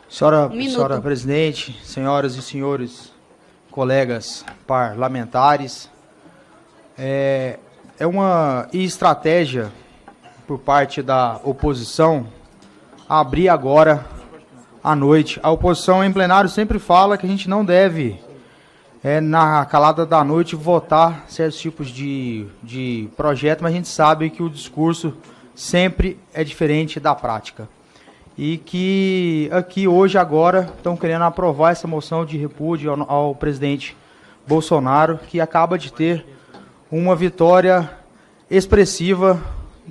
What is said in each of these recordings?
Senhora presidente, senhoras e senhores colegas parlamentares, é uma estratégia por parte da oposição abrir agora à noite. A oposição em plenário sempre fala que a gente não deve, na calada da noite, votar certos tipos de projeto, mas a gente sabe que o discurso sempre é diferente da prática. E que aqui hoje, agora, estão querendo aprovar essa moção de repúdio ao presidente Bolsonaro, que acaba de ter uma vitória expressiva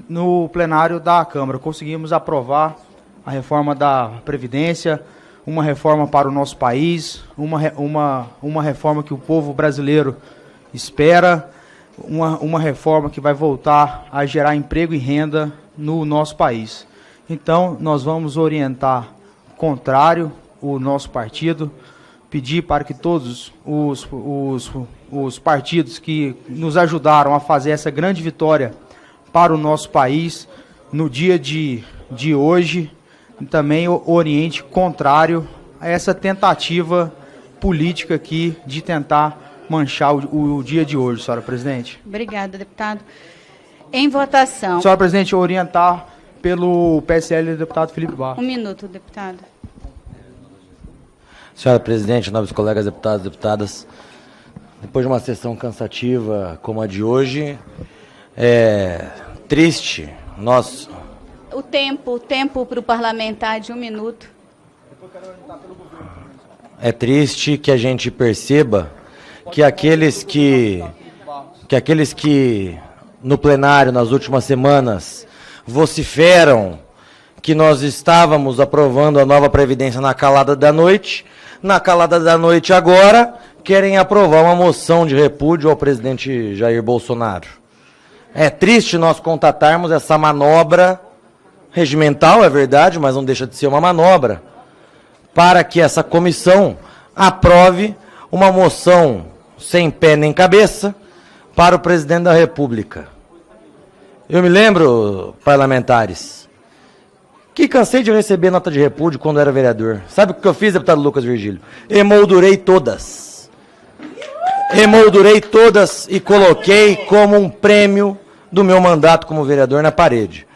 no plenário da Câmara. Conseguimos aprovar a reforma da Previdência, uma reforma para o nosso país, uma reforma que o povo brasileiro espera, uma reforma que vai voltar a gerar emprego e renda no nosso país. Então, nós vamos orientar contrário o nosso partido, pedir para que todos os partidos que nos ajudaram a fazer essa grande vitória para o nosso país, no dia de hoje, também oriente contrário a essa tentativa política aqui de tentar manchar o dia de hoje, senhora presidente. Obrigada, deputado. Em votação. Senhora presidente, orientar pelo PSL, deputado Felipe Barros. 1 minuto, deputado. Senhora presidente, nobres colegas deputados e deputadas, depois de uma sessão cansativa como a de hoje, é triste nós... O tempo para o parlamentar de 1 minuto. É triste que a gente perceba que aqueles que no plenário nas últimas semanas vociferam que nós estávamos aprovando a nova Previdência na calada da noite agora querem aprovar uma moção de repúdio ao presidente Jair Bolsonaro. É triste nós constatarmos essa manobra regimental, é verdade, mas não deixa de ser uma manobra, para que essa comissão aprove uma moção sem pé nem cabeça para o presidente da República. Eu me lembro, parlamentares, que cansei de receber nota de repúdio quando era vereador. Sabe o que eu fiz, deputado Lucas Virgílio? Emoldurei todas e coloquei como um prêmio do meu mandato como vereador na parede.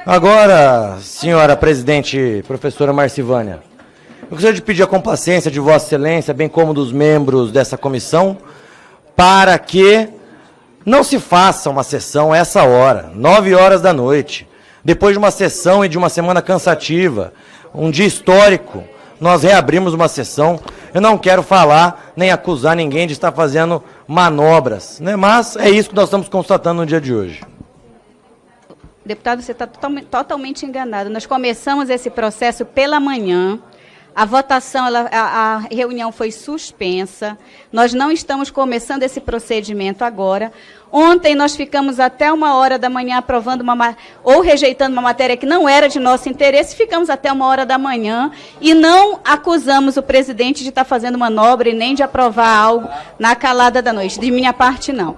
Agora, senhora presidente, professora Marcivânia, eu gostaria de pedir a complacência de Vossa Excelência, bem como dos membros dessa comissão, para que não se faça uma sessão a essa hora, 9 horas da noite, depois de uma sessão e de uma semana cansativa, um dia histórico, nós reabrimos uma sessão. Eu não quero falar nem acusar ninguém de estar fazendo manobras, né? Mas é isso que nós estamos constatando no dia de hoje. Deputado, você está totalmente enganado. Nós começamos esse processo pela manhã. A votação, a reunião foi suspensa. Nós não estamos começando esse procedimento agora. Ontem nós ficamos até 1h da manhã aprovando ou rejeitando uma matéria que não era de nosso interesse. Ficamos até 1h da manhã e não acusamos o presidente de estar fazendo manobra e nem de aprovar algo na calada da noite. De minha parte, não.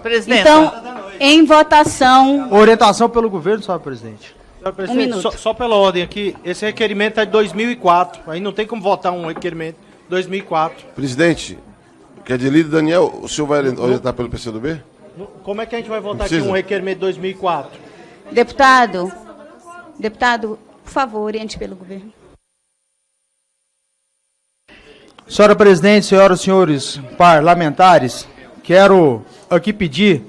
Presidente. Então, em votação... Orientação pelo governo, senhora presidente. Senhor presidente, só pela ordem aqui, esse requerimento é de 2004, aí não tem como votar um requerimento de 2004. Presidente, Kedilide Daniel, o senhor vai orientar pelo PCdoB? Como é que a gente vai votar aqui um requerimento de 2004? Deputado, por favor, oriente pelo governo. Senhora presidente, senhoras e senhores parlamentares, quero aqui pedir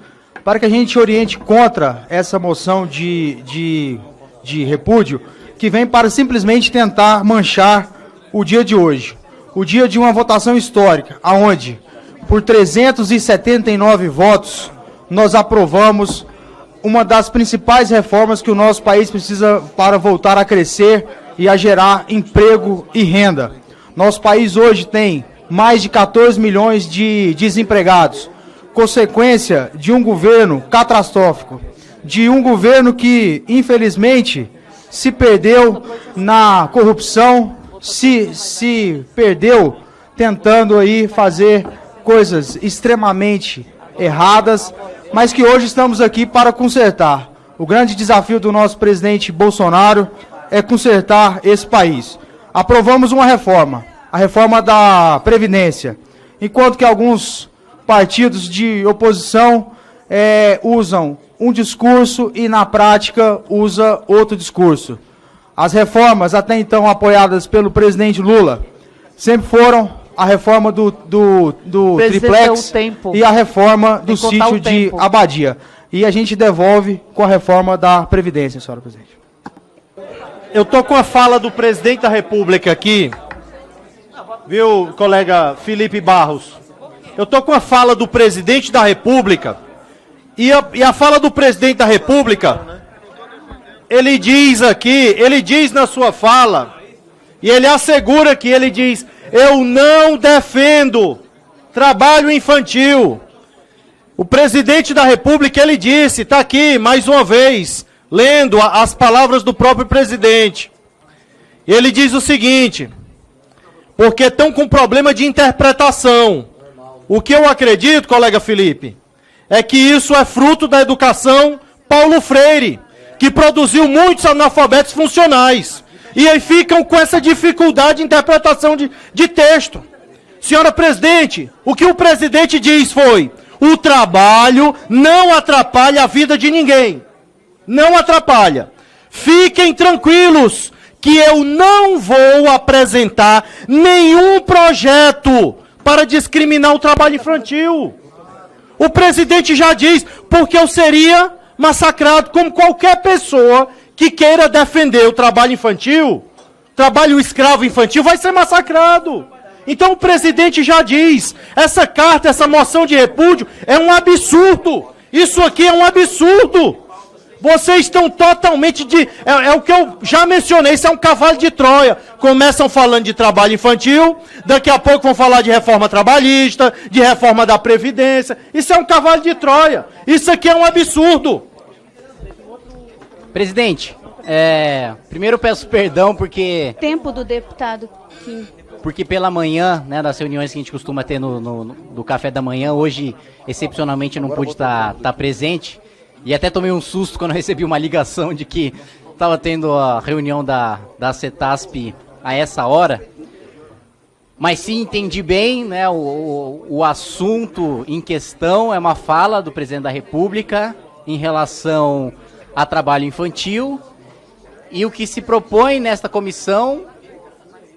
para que a gente oriente contra essa moção de repúdio, que vem para simplesmente tentar manchar o dia de hoje. O dia de uma votação histórica, aonde, por 379 votos, nós aprovamos uma das principais reformas que o nosso país precisa para voltar a crescer e a gerar emprego e renda. Nosso país hoje tem mais de 14 milhões de desempregados, consequência de um governo catastrófico, de um governo que, infelizmente, se perdeu na corrupção, se perdeu tentando aí fazer coisas extremamente erradas, mas que hoje estamos aqui para consertar. O grande desafio do nosso presidente Bolsonaro é consertar esse país. aprovamos uma reforma, a reforma da Previdência, enquanto que alguns partidos de oposição usam um discurso e, na prática, usa outro discurso. As reformas, até então apoiadas pelo presidente Lula, sempre foram a reforma do triplex e a reforma do sítio de Abadia. E a gente devolve com a reforma da Previdência, senhora presidente. Eu estou com a fala do presidente da República aqui, viu, colega Felipe Barros? Eu estou com a fala do presidente da República, e a fala do presidente da República, ele diz aqui, ele diz na sua fala, e ele assegura que ele diz: eu não defendo trabalho infantil. O presidente da República, ele disse, está aqui mais uma vez, lendo as palavras do próprio presidente. Ele diz o seguinte: porque estão com problema de interpretação. O que eu acredito, colega Felipe, é que isso é fruto da educação Paulo Freire, que produziu muitos analfabetos funcionais. E aí ficam com essa dificuldade de interpretação de texto. Senhora presidente, o que o presidente diz foi: o trabalho não atrapalha a vida de ninguém. Não atrapalha. Fiquem tranquilos que eu não vou apresentar nenhum projeto para discriminar o trabalho infantil. O presidente já diz, porque eu seria massacrado como qualquer pessoa que queira defender o trabalho infantil, trabalho escravo infantil, vai ser massacrado. Então o presidente já diz, essa carta, essa moção de repúdio é um absurdo. Isso aqui é um absurdo. Vocês estão totalmente é o que eu já mencionei, isso é um cavalo de Troia. Começam falando de trabalho infantil, daqui a pouco vão falar de reforma trabalhista, de reforma da Previdência. Isso é um cavalo de Troia. Isso aqui é um absurdo. Presidente, primeiro eu peço perdão porque... Tempo do deputado Kim. Porque pela manhã, né, das reuniões que a gente costuma ter do café da manhã, hoje, excepcionalmente, eu não pude estar presente. E até tomei um susto quando eu recebi uma ligação de que estava tendo a reunião da CETASP a essa hora. Mas sim, entendi bem, né, o assunto em questão é uma fala do presidente da República em relação a trabalho infantil. E o que se propõe nesta comissão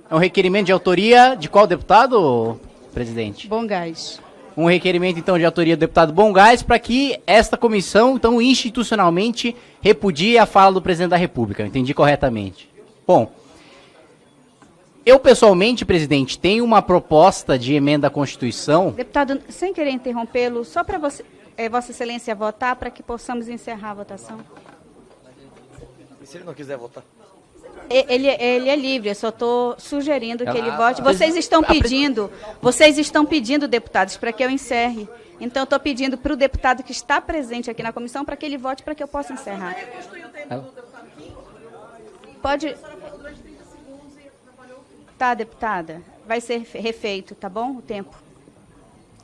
é um requerimento de autoria de qual deputado, presidente? Bom Gás. Um requerimento, então, de autoria do deputado Bom Gás para que esta comissão, então, institucionalmente repudie a fala do presidente da República. Eu entendi corretamente. Bom, eu, pessoalmente, presidente, tenho uma proposta de emenda à Constituição... Deputado, sem querer interrompê-lo, só para Vossa Excelência votar, para que possamos encerrar a votação. E se ele não quiser votar? Ele é livre, eu só estou sugerindo que ele vote. Vocês estão pedindo, deputados, para que eu encerre. Então, eu estou pedindo para o deputado que está presente aqui na comissão para que ele vote para que eu possa encerrar. Pode... Tá, deputada. Vai ser refeito, tá bom? O tempo.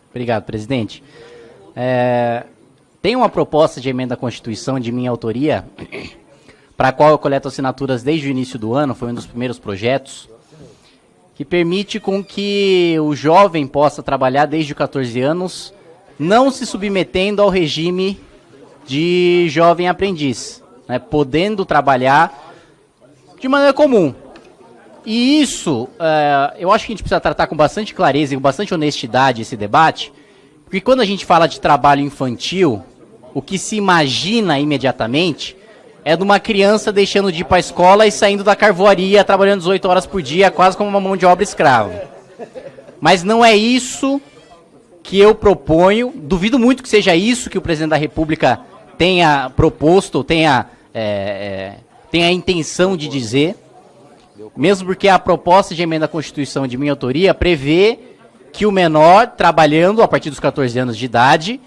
Obrigado, presidente. Tem uma proposta de emenda à Constituição de minha autoria, para a qual eu coleto assinaturas desde o início do ano, foi um dos primeiros projetos, que permite com que o jovem possa trabalhar desde os 14 anos, não se submetendo ao regime de jovem aprendiz, né, podendo trabalhar de maneira comum. E isso, eu acho que a gente precisa tratar com bastante clareza e com bastante honestidade esse debate, porque quando a gente fala de trabalho infantil, o que se imagina imediatamente é de uma criança deixando de ir para a escola e saindo da carvoaria, trabalhando 18 horas por dia, quase como uma mão de obra escrava. Mas não é isso que eu proponho, duvido muito que seja isso que o presidente da República tenha proposto, tenha a intenção de dizer, mesmo porque a proposta de emenda à Constituição de minha autoria prevê que o menor, trabalhando a partir dos 14 anos de idade,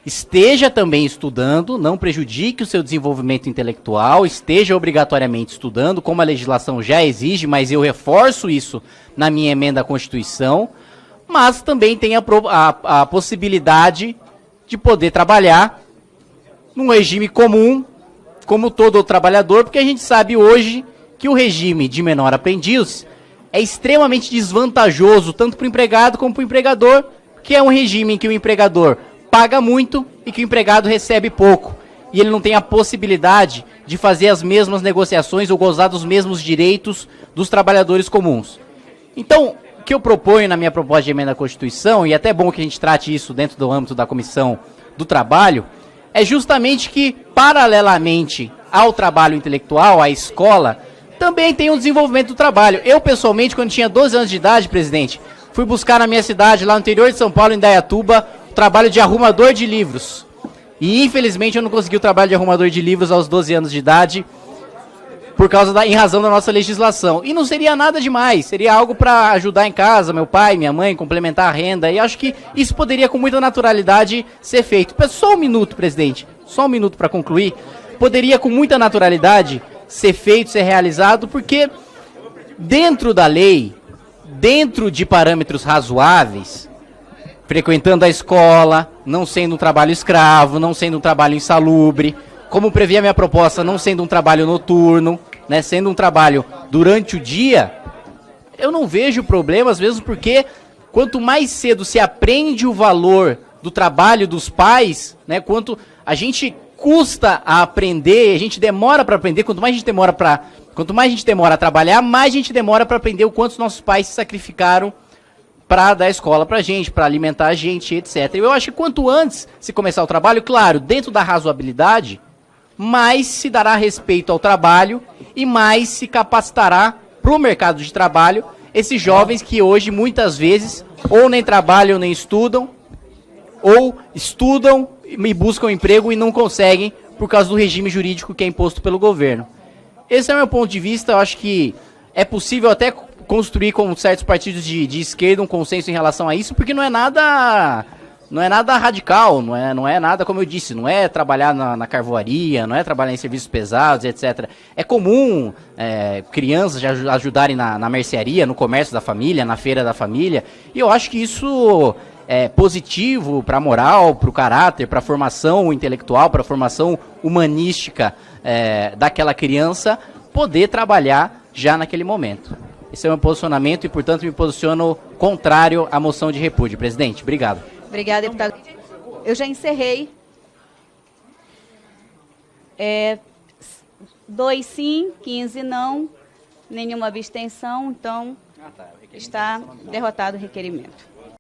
esteja também estudando, não prejudique o seu desenvolvimento intelectual, esteja obrigatoriamente estudando, como a legislação já exige, mas eu reforço isso na minha emenda à Constituição, mas também tem a possibilidade de poder trabalhar num regime comum, como todo trabalhador, porque a gente sabe hoje que o regime de menor aprendiz é extremamente desvantajoso, tanto para o empregado como para o empregador, que é um regime em que o empregador paga muito e que o empregado recebe pouco. E ele não tem a possibilidade de fazer as mesmas negociações ou gozar dos mesmos direitos dos trabalhadores comuns. Então, o que eu proponho na minha proposta de emenda à Constituição, e é até bom que a gente trate isso dentro do âmbito da Comissão do Trabalho, é justamente que, paralelamente ao trabalho intelectual, à escola, também tem um desenvolvimento do trabalho. Eu, pessoalmente, quando tinha 12 anos de idade, presidente, fui buscar na minha cidade, lá no interior de São Paulo, em Indaiatuba, o trabalho de arrumador de livros. E, infelizmente, eu não consegui o trabalho de arrumador de livros aos 12 anos de idade, em razão da nossa legislação. E não seria nada demais, seria algo para ajudar em casa, meu pai, minha mãe, complementar a renda. E acho que isso poderia, com muita naturalidade, ser feito. Só um minuto, presidente, só um minuto para concluir. Poderia, com muita naturalidade, ser feito, ser realizado, porque dentro da lei, dentro de parâmetros razoáveis, frequentando a escola, não sendo um trabalho escravo, não sendo um trabalho insalubre, como previa a minha proposta, não sendo um trabalho noturno, né, sendo um trabalho durante o dia, eu não vejo problemas, mesmo porque quanto mais cedo se aprende o valor do trabalho dos pais, né, quanto a gente custa a aprender, a gente demora para aprender, quanto mais a gente demora a trabalhar, mais a gente demora para aprender o quanto os nossos pais se sacrificaram para dar escola pra gente, para alimentar a gente, etc. Eu acho que quanto antes se começar o trabalho, claro, dentro da razoabilidade, mais se dará respeito ao trabalho e mais se capacitará para o mercado de trabalho esses jovens que hoje, muitas vezes, ou nem trabalham nem estudam, ou estudam e buscam emprego e não conseguem por causa do regime jurídico que é imposto pelo governo. Esse é o meu ponto de vista. Eu acho que é possível até construir com certos partidos de esquerda um consenso em relação a isso, porque não é nada radical, não é nada, como eu disse, não é trabalhar na carvoaria, não é trabalhar em serviços pesados, etc. É comum crianças já ajudarem na mercearia, no comércio da família, na feira da família, e eu acho que isso é positivo para a moral, para o caráter, para a formação intelectual, para a formação humanística daquela criança, poder trabalhar já naquele momento. Esse é o meu posicionamento e, portanto, me posiciono contrário à moção de repúdio. Presidente, obrigado. Obrigada, deputado. Eu já encerrei. 2 sim, 15 não, nenhuma abstenção, então está derrotado o requerimento.